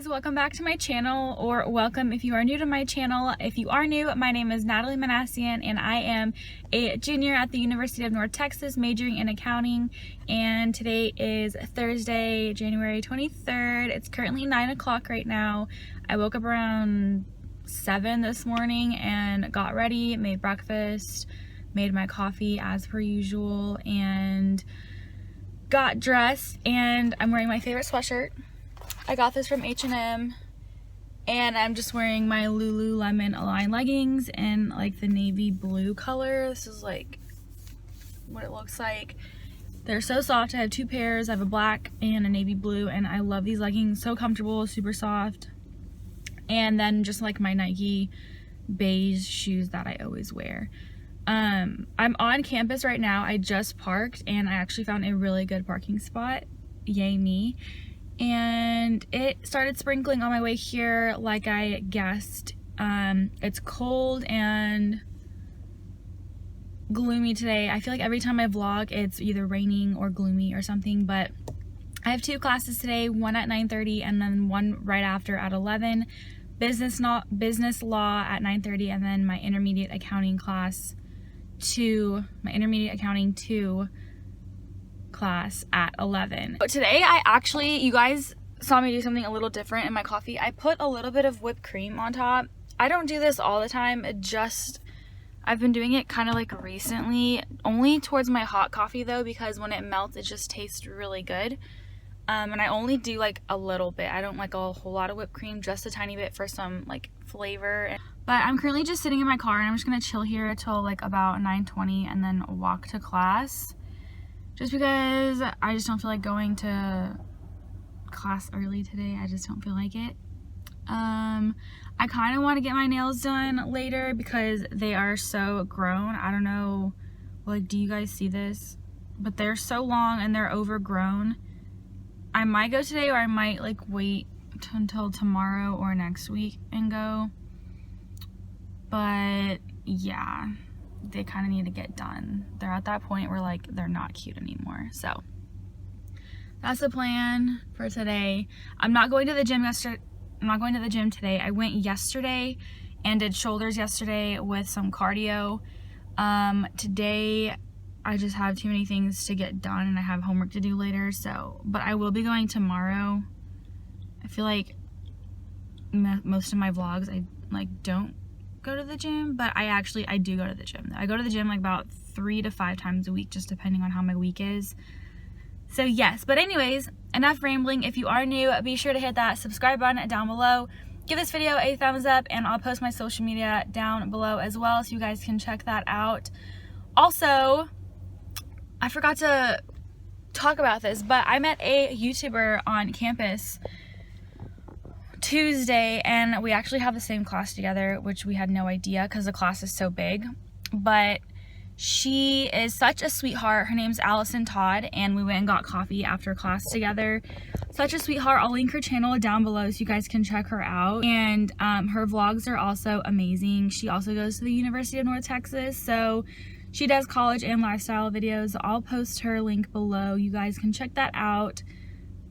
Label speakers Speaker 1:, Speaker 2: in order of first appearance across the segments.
Speaker 1: guys, welcome back to my channel, or welcome if you are new to my channel. If you are new, my name is Natalie Manassian and I am a junior at the University of North Texas, majoring in accounting, and today is Thursday, January 23rd. It's currently 9 o'clock right now. I woke up around 7 this morning and got ready, made breakfast, made my coffee as per usual, and got dressed, and I'm wearing my favorite sweatshirt. I got this from H&M, and I'm just wearing my Lululemon Align leggings in like the navy blue color. This is like what it looks like. They're so soft. I have two pairs. I have a black and a navy blue, and I love these leggings. So comfortable, super soft. And then just like my Nike beige shoes that I always wear. I'm on campus right now. I just parked, and I actually found a really good parking spot. Yay me. And it started sprinkling on my way here, like I guessed. It's cold and gloomy today. I feel like every time I vlog, it's either raining or gloomy or something, but I have two classes today, one at 9:30 and then one right after at 11. Business law at 9:30, and then my intermediate accounting class class at 11. But today you guys saw me do something a little different in my coffee. I put a little bit of whipped cream on top. I don't do this all the time. I've been doing it kind of like recently, only towards my hot coffee though, because when it melts it just tastes really good. And I only do like a little bit. I don't like a whole lot of whipped cream, just a tiny bit for some like flavor. But I'm currently just sitting in my car, and I'm just gonna chill here until like about 9:20 and then walk to class. Just because I just don't feel like going to class early today. I just don't feel like it. I kind of want to get my nails done later because they are so grown. I don't know, like, do you guys see this? But they're so long and they're overgrown. I might go today, or I might like wait until tomorrow or next week and go. But yeah, they kind of need to get done. They're at that point where like they're not cute anymore. So that's the plan for today. I'm not going to the gym today. I went yesterday and did shoulders yesterday with some cardio. Today I just have too many things to get done, and I have homework to do later. But I will be going tomorrow. I feel like most of my vlogs I like don't go to the gym, but I do go to the gym. I go to the gym like about 3 to 5 times a week, just depending on how my week is. So yes, but anyways, enough rambling. If you are new, be sure to hit that subscribe button down below. Give this video a thumbs up, and I'll post my social media down below as well, so you guys can check that out. Also, I forgot to talk about this, but I met a YouTuber on campus Tuesday, and we actually have the same class together, which we had no idea because the class is so big. But she is such a sweetheart. Her name's Allison Todd, and we went and got coffee after class together. Such a sweetheart. I'll link her channel down below so you guys can check her out. And her vlogs are also amazing. She also goes to the University of North Texas, so she does college and lifestyle videos. I'll post her link below. You guys can check that out,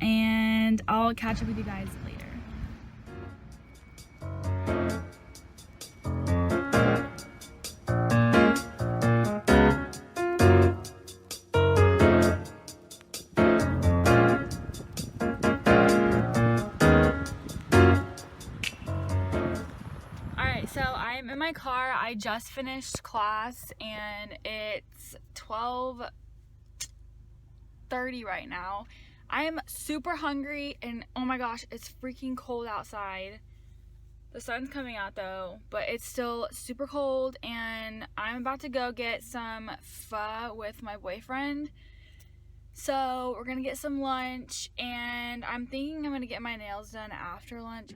Speaker 1: and I'll catch up with you guys later. So I'm in my car. I just finished class, and it's 12:30 right now. I am super hungry, and oh my gosh, it's freaking cold outside. The sun's coming out though, but it's still super cold, and I'm about to go get some pho with my boyfriend. So we're gonna get some lunch, and I'm thinking I'm gonna get my nails done after lunch.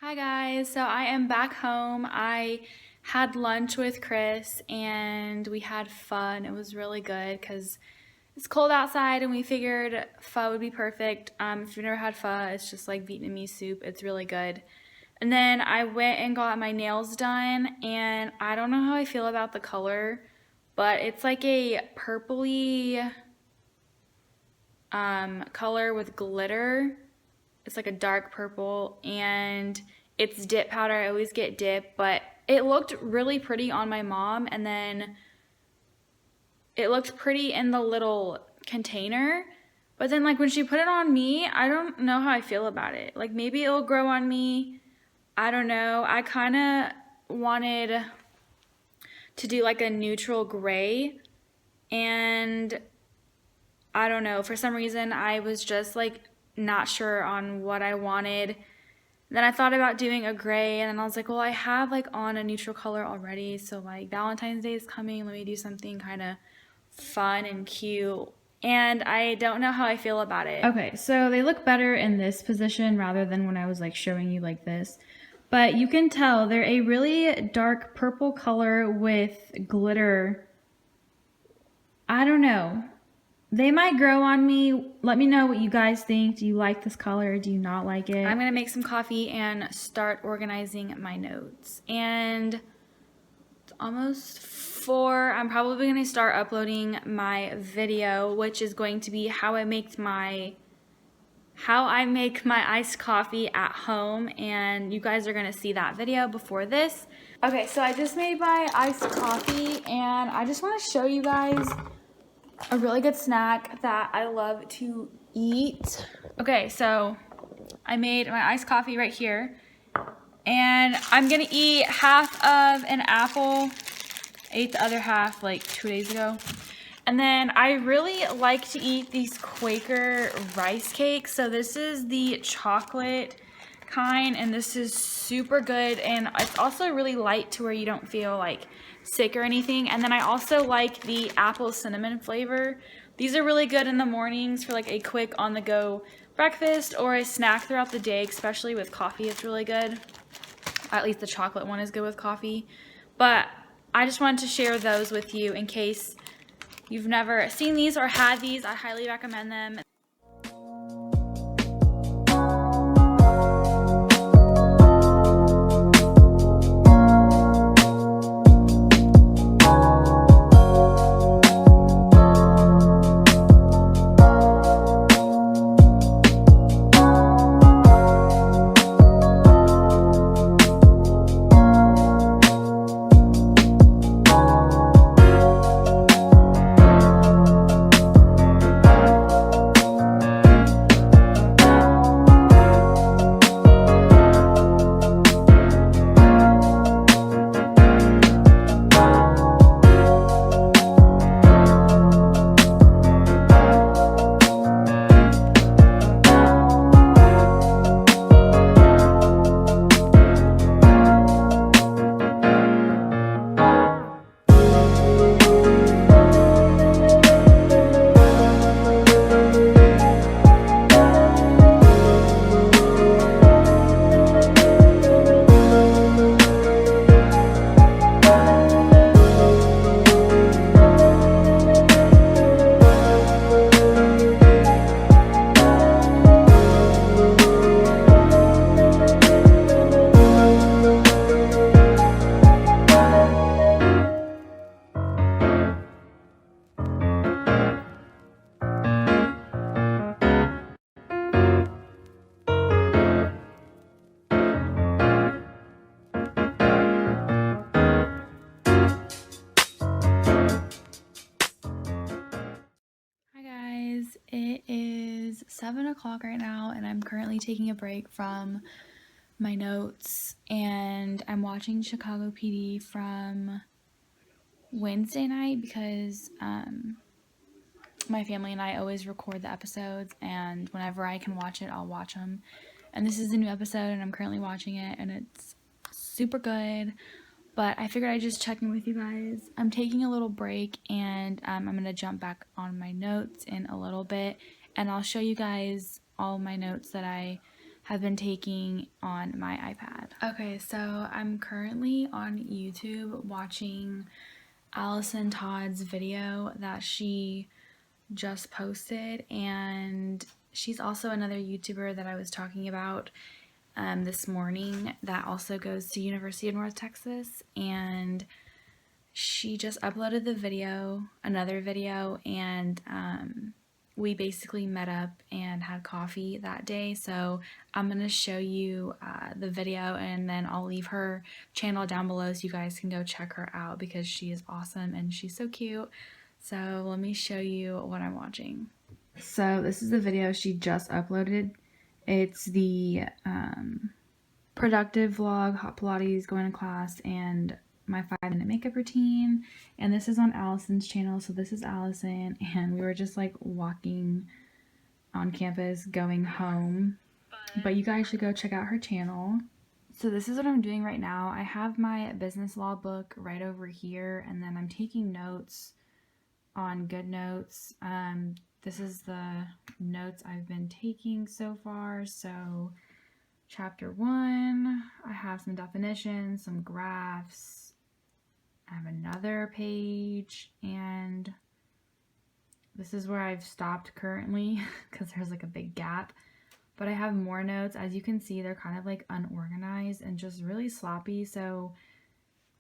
Speaker 1: Hi guys, so I am back home. I had lunch with Chris, and we had fun. It was really good because it's cold outside and we figured pho would be perfect. If you've never had pho, it's just like Vietnamese soup. It's really good. And then I went and got my nails done, and I don't know how I feel about the color, but it's like a purpley color with glitter. It's like a dark purple, and it's dip powder. I always get dip, but it looked really pretty on my mom, and then it looked pretty in the little container. But then like when she put it on me, I don't know how I feel about it. Like maybe it'll grow on me. I don't know. I kind of wanted to do like a neutral gray, and I don't know. For some reason, I was just like not sure on what I wanted. Then I thought about doing a gray, and then I was like, well, I have like on a neutral color already. So like Valentine's Day is coming. Let me do something kind of fun and cute. And I don't know how I feel about it. Okay, so they look better in this position rather than when I was like showing you like this. But you can tell they're a really dark purple color with glitter. I don't know. They might grow on me. Let me know what you guys think. Do you like this color? Do you not like it? I'm gonna make some coffee and start organizing my notes. And it's almost 4. I'm probably gonna start uploading my video, which is going to be how I make my iced coffee at home, and you guys are gonna see that video before this. Okay, so I just made my iced coffee, and I just want to show you guys a really good snack that I love to eat. Okay, so I made my iced coffee right here, and I'm gonna eat half of an apple. I ate the other half like 2 days ago. And then I really like to eat these Quaker rice cakes. So this is the chocolate kind, and this is super good, and it's also really light to where you don't feel like sick or anything. And then I also like the apple cinnamon flavor. These are really good in the mornings for like a quick on-the-go breakfast or a snack throughout the day, especially with coffee. It's really good. At least the chocolate one is good with coffee. But I just wanted to share those with you in case you've never seen these or had these. I highly recommend them. It is 7 o'clock right now, and I'm currently taking a break from my notes, and I'm watching Chicago PD from Wednesday night because my family and I always record the episodes, and whenever I can watch it, I'll watch them. And this is a new episode, and I'm currently watching it, and it's super good. But I figured I'd just check in with you guys. I'm taking a little break, and I'm going to jump back on my notes in a little bit, and I'll show you guys all my notes that I have been taking on my iPad. Okay, so I'm currently on YouTube watching Allison Todd's video that she just posted, and she's also another YouTuber that I was talking about this morning that also goes to University of North Texas, and she just uploaded the video, another video, and we basically met up and had coffee that day. So I'm going to show you the video, and then I'll leave her channel down below so you guys can go check her out because she is awesome and she's so cute. So let me show you what I'm watching. So this is the video she just uploaded. It's the productive vlog, hot Pilates, going to class, and my 5-minute makeup routine. And this is on Alison's channel. So this is Alison, and we were just like walking on campus going home. But you guys should go check out her channel. So this is what I'm doing right now. I have my business law book right over here, and then I'm taking notes on GoodNotes. This is the notes I've been taking so far. So Chapter 1, I have some definitions, some graphs. I have another page, and this is where I've stopped currently because there's like a big gap. But I have more notes. As you can see, they're kind of like unorganized and just really sloppy. So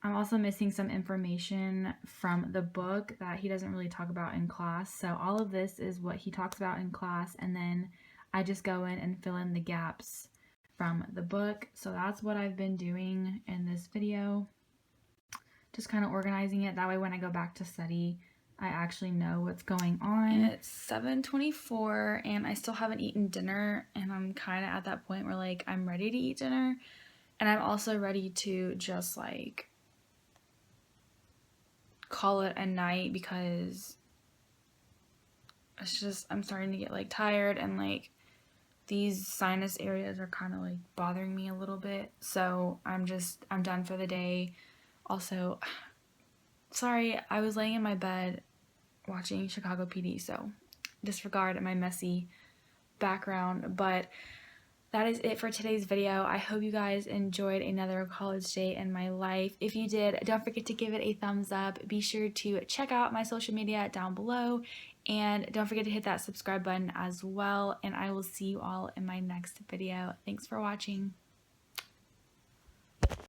Speaker 1: I'm also missing some information from the book that he doesn't really talk about in class. So all of this is what he talks about in class, and then I just go in and fill in the gaps from the book. So that's what I've been doing in this video, just kind of organizing it. That way when I go back to study, I actually know what's going on. And it's 7:24 and I still haven't eaten dinner, and I'm kind of at that point where like I'm ready to eat dinner, and I'm also ready to just like call it a night because it's just, I'm starting to get like tired, and like these sinus areas are kind of like bothering me a little bit. So I'm done for the day. Also, sorry, I was laying in my bed watching Chicago PD, so disregard my messy background. But that is it for today's video. I hope you guys enjoyed another college day in my life. If you did, don't forget to give it a thumbs up. Be sure to check out my social media down below, and don't forget to hit that subscribe button as well. And I will see you all in my next video. Thanks for watching.